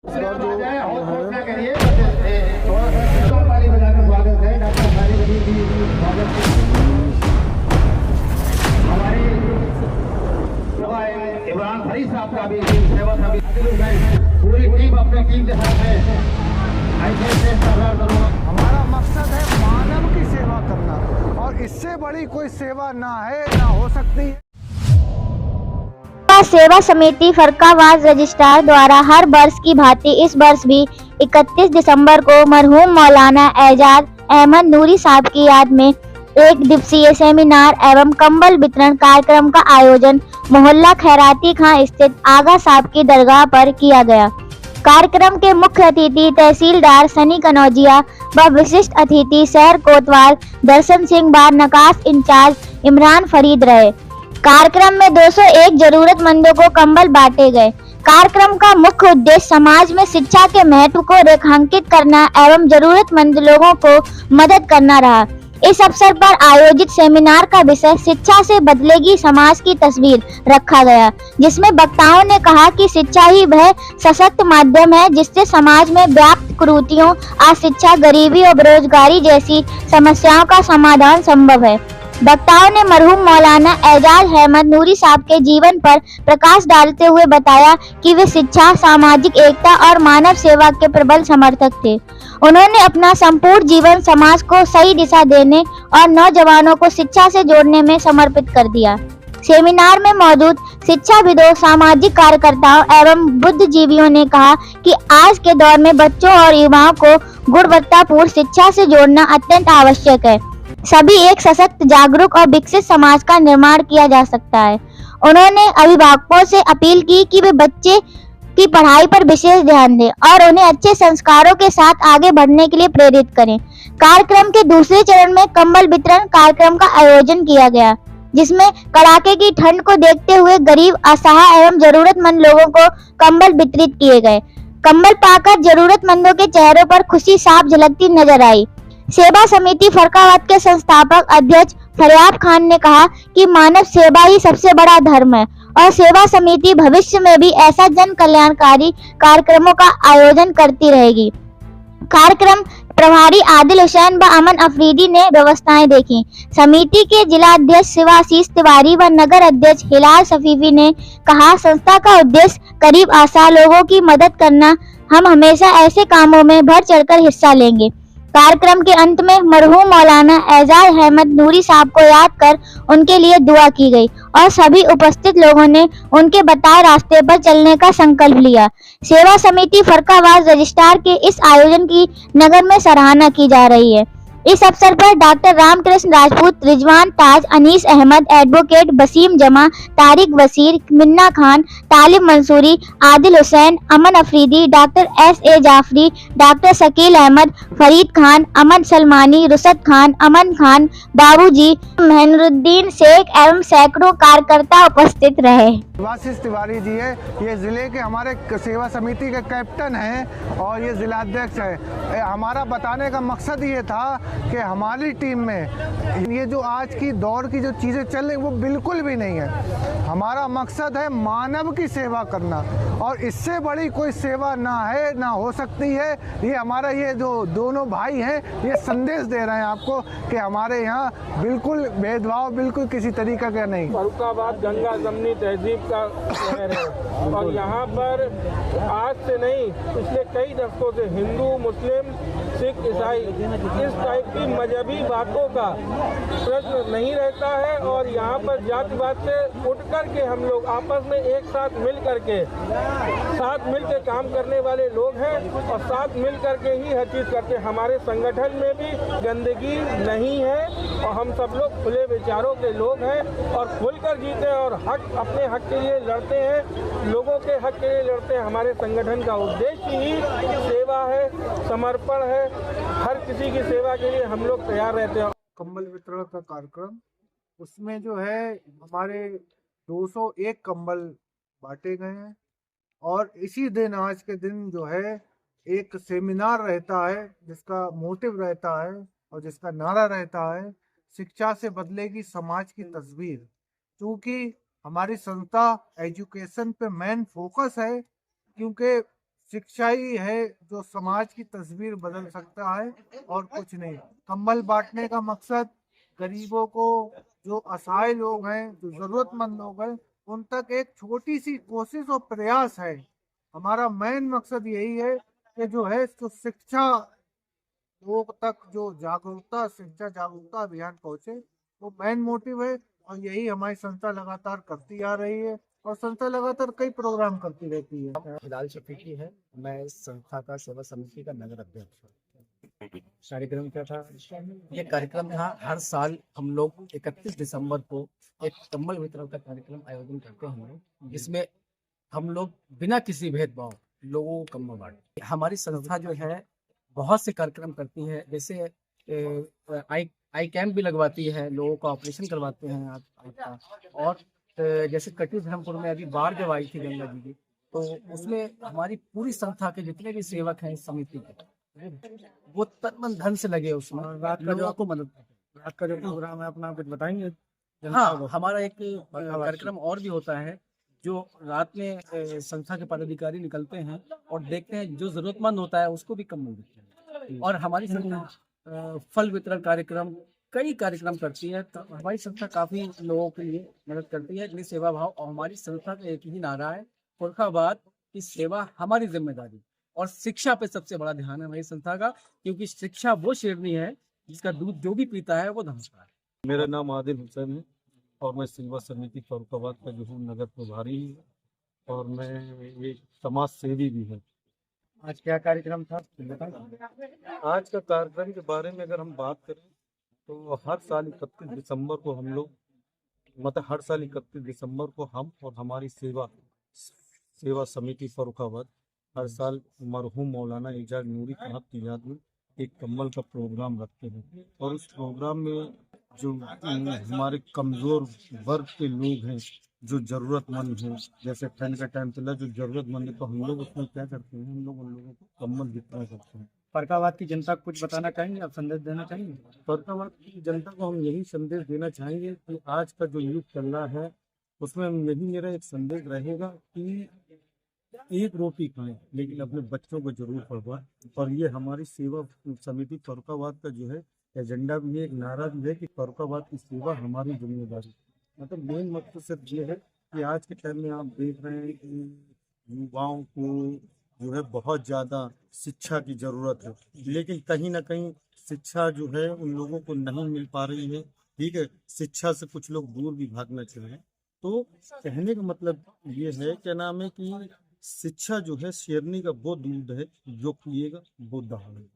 इमरान फरीद साहब का भी सेवा सभी पूरी टीम अपनी टीम के साथ है। हमारा मकसद है मानव की सेवा करना और इससे बड़ी कोई सेवा ना है ना हो सकती है। सेवा समिति फर्रुखाबाद रजिस्ट्रार द्वारा हर वर्ष की भांति इस वर्ष भी 31 दिसंबर को मरहूम मौलाना एजाज अहमद नूरी साहब की याद में एक दिवसीय सेमिनार एवं कंबल वितरण कार्यक्रम का आयोजन मोहल्ला खैराती खां स्थित आगा साहब की दरगाह पर किया गया। कार्यक्रम के मुख्य अतिथि तहसीलदार सनी कनौजिया व विशिष्ट अतिथि शहर कोतवाल दर्शन सिंह बार नकाश इंचार्ज इमरान फरीद रहे। कार्यक्रम में 201 जरूरतमंदों को कंबल बांटे गए। कार्यक्रम का मुख्य उद्देश्य समाज में शिक्षा के महत्व को रेखांकित करना एवं जरूरतमंद लोगों को मदद करना रहा। इस अवसर पर आयोजित सेमिनार का विषय शिक्षा से बदलेगी समाज की तस्वीर रखा गया, जिसमें वक्ताओं ने कहा कि शिक्षा ही वह सशक्त माध्यम है जिससे समाज में व्याप्त कुरीतियों, अशिक्षा, गरीबी और बेरोजगारी जैसी समस्याओं का समाधान संभव है। वक्ताओं ने मरहूम मौलाना एजाज अहमद नूरी साहब के जीवन पर प्रकाश डालते हुए बताया कि वे शिक्षा, सामाजिक एकता और मानव सेवा के प्रबल समर्थक थे। उन्होंने अपना संपूर्ण जीवन समाज को सही दिशा देने और नौजवानों को शिक्षा से जोड़ने में समर्पित कर दिया। सेमिनार में मौजूद शिक्षाविदों, सामाजिक कार्यकर्ताओं एवं बुद्धिजीवियों ने कहा कि आज के दौर में बच्चों और युवाओं को गुणवत्तापूर्ण शिक्षा से जोड़ना अत्यंत आवश्यक है। सभी एक सशक्त, जागरूक और विकसित समाज का निर्माण किया जा सकता है। उन्होंने अभिभावकों से अपील की कि वे बच्चे की पढ़ाई पर विशेष ध्यान दें और उन्हें अच्छे संस्कारों के साथ आगे बढ़ने के लिए प्रेरित करें। कार्यक्रम के दूसरे चरण में कंबल वितरण कार्यक्रम का आयोजन किया गया, जिसमें कड़ाके की ठंड को देखते हुए गरीब, असहाय एवं जरूरतमंद लोगों को कंबल वितरित किए गए। कंबल पाकर जरूरतमंदों के चेहरों पर खुशी साफ झलकती नजर आई। सेवा समिति फर्रुखाबाद के संस्थापक अध्यक्ष फरियाब खान ने कहा कि मानव सेवा ही सबसे बड़ा धर्म है और सेवा समिति भविष्य में भी ऐसा जन कल्याणकारी कार्यक्रमों का आयोजन करती रहेगी। कार्यक्रम प्रभारी आदिल हुसैन व अमन अफरीदी ने व्यवस्थाएं देखी। समिति के जिला अध्यक्ष शिवाशीष तिवारी व नगर अध्यक्ष हिलाल सफीफी ने कहा, संस्था का उद्देश्य करीब असहाय लोगों की मदद करना। हम हमेशा ऐसे कामों में बढ़ चढ़कर हिस्सा लेंगे। कार्यक्रम के अंत में मरहूम मौलाना एजाज अहमद नूरी साहब को याद कर उनके लिए दुआ की गई और सभी उपस्थित लोगों ने उनके बताए रास्ते पर चलने का संकल्प लिया। सेवा समिति फर्रुखाबाद रजिस्ट्रार के इस आयोजन की नगर में सराहना की जा रही है। इस अवसर पर doctor Ramkrishna Rajput, Rizwan Taj, Anees Ahmad, advocate Wasim Jama, Tariq Wasir, Minna Khan, Talib Mansuri, Adil Hussain, Aman Afridi, doctor S.A. Jafri, doctor Shakeel Ahmad, Farid Khan, Aman Salmani, Rusat Khan, Aman Khan, Babuji, Mehnuddin Sheikh एवं सैकड़ों कार्यकर्ता उपस्थित रहे। शिवाशीष तिवारी जी है, ये जिले के हमारे सेवा समिति के कैप्टन हैं और ये जिलाध्यक्ष है। हमारा बताने का मकसद ये था कि हमारी टीम में ये जो आज की दौर की जो चीज़ें चल रही वो बिल्कुल भी नहीं है। हमारा मकसद है मानव की सेवा करना और इससे बड़ी कोई सेवा ना है ना हो सकती है। ये हमारा ये जो दोनों भाई हैं ये संदेश दे रहे हैं आपको कि हमारे यहाँ बिल्कुल भेदभाव बिल्कुल किसी तरीका का नहीं। फर्रुखाबाद गंगा जमनी तहजीब का शहर है और यहाँ पर आज से नहीं पिछले कई दशकों से हिंदू, मुस्लिम, सिख, ईसाई इस टाइप की मजहबी बातों का प्रश्न नहीं रहता है और यहाँ पर जातिवाद से उठ करके हम लोग आपस में एक साथ मिल करके काम करने वाले लोग हैं और साथ मिल करके ही हर चीज़ करते हैं। हमारे संगठन में भी गंदगी नहीं है और हम सब लोग खुले विचारों के लोग हैं और खुलकर जीते हैं और अपने हक के लिए लड़ते हैं, लोगों के हक के लिए लड़ते हैं। हमारे संगठन का उद्देश्य ही सेवा है, समर्पण है, हर किसी की सेवा के लिए हम लोग तैयार रहते हैं। कंबल वितरण का कार्यक्रम, उसमें जो है हमारे 201 कंबल बांटे गए हैं और इसी दिन, आज के दिन जो है एक सेमिनार रहता है जिसका मोटिव रहता है और जिसका नारा रहता है, शिक्षा से बदलेगी समाज की तस्वीर। क्योंकि हमारी संस्था एजुकेशन पे मेन फोकस है, क्योंकि शिक्षा ही है जो समाज की तस्वीर बदल सकता है और कुछ नहीं। कंबल बांटने का मकसद गरीबों को, जो असहाय लोग हैं, जो जरूरतमंद लोग हैं, उन तक एक छोटी सी कोशिश और प्रयास है। हमारा मेन मकसद यही है कि जो है जो शिक्षा लोग तक जो जागरूकता, शिक्षा जागरूकता अभियान पहुंचे, वो मेन मोटिव है। और यही हमारी संस्था लगातार करती आ रही है और संस्था लगातार कई प्रोग्राम करती रहती है। हिलाल शफीकी है। मैं इस संस्था का सेवा समिति का नगर अध्यक्ष हूँ। कार्यक्रम क्या था? ये कार्यक्रम था, हर साल हम लोग 31 दिसंबर को एक कंबल वितरण का कार्यक्रम आयोजन करते हैं, जिसमें हम लोग बिना किसी भेदभाव लोगों को कंबल बांटते हैं। हमारी संस्था जो है बहुत से कार्यक्रम करती है, जैसे आई कैंप भी लगवाती है, लोगों का ऑपरेशन करवाते हैं आपका। और जैसे कटी धर्मपुर में अभी बाढ़ जब आई थी गंगा जी की, तो उसमें हमारी पूरी संस्था के जितने भी सेवक हैं इस समिति के, वो तन मन धन से लगे उसमें, लोगों को मदद करते। रात का जो प्रोग्राम है अपना कुछ बताएंगे? हाँ, हमारा एक कार्यक्रम और भी होता है, जो रात में संस्था के पदाधिकारी निकलते हैं और देखते हैं जो जरूरतमंद होता है उसको भी कम मिल देते हैं। और हमारी संस्था फल वितरण कार्यक्रम, कई कार्यक्रम करती है। तो हमारी संस्था काफी लोगों के लिए मदद करती है, इतनी सेवा भाव। और हमारी संस्था का एक ही नारा है, फरुखाबाद की सेवा हमारी जिम्मेदारी। और शिक्षा पे सबसे बड़ा ध्यान है हमारी संस्था का, क्योंकि शिक्षा वो शेरनी है जिसका दूध जो भी पीता है वो धंसता है। मेरा नाम आदिल हुसैन है और मैं सेवा समिति फरुखाबाद का जो हूँ नगर प्रभारी हूँ, और मैं एक समाज सेवी भी हूँ। आज क्या कार्यक्रम था? आज का कार्यक्रम के बारे में अगर हम बात करें तो हर साल 31 दिसंबर को हम लोग, मतलब हर साल 31 दिसंबर को हम और हमारी सेवा समिति फरुखाबाद हर साल मरहूम मौलाना एजाज नूरी साहब की याद में एक कंबल का प्रोग्राम रखते हैं। और उस प्रोग्राम में जो हमारे कमज़ोर वर्ग के लोग हैं, जो ज़रूरतमंद हैं, जैसे ठंड का टाइम चला, जो ज़रूरतमंद है, तो हम लोग उसमें क्या करते हैं, हम लोग उन लोगों को कंबल वितरण करते हैं। फरुखाबाद की जनता को कुछ बताना चाहेंगे, आप संदेश देना चाहेंगे? फरुखाबाद की जनता को हम यही संदेश देना चाहेंगे कि आज का जो युग चल रहा है उसमें यही मेरा एक संदेश रहेगा कि एक रोटी खाएं लेकिन अपने बच्चों को जरूर पढ़वाएं। और ये हमारी सेवा समिति फरुखाबाद का जो है एजेंडा भी है, एक नारा भी है कि फरुखाबाद की सेवा हमारी जिम्मेदारी। मतलब मेन मकसद सिर्फ ये है कि आज के टाइम में आप देख रहे हैं कि युवाओं को जो है बहुत ज़्यादा शिक्षा की ज़रूरत है, लेकिन कहीं ना कहीं शिक्षा जो है उन लोगों को नहीं मिल पा रही है। ठीक है, शिक्षा से कुछ लोग दूर भी भागना चाह रहे हैं। तो कहने का मतलब ये है, क्या नाम है, कि शिक्षा जो है शेरनी का वो दूध है जो पिएगा वो दहाड़ेगा।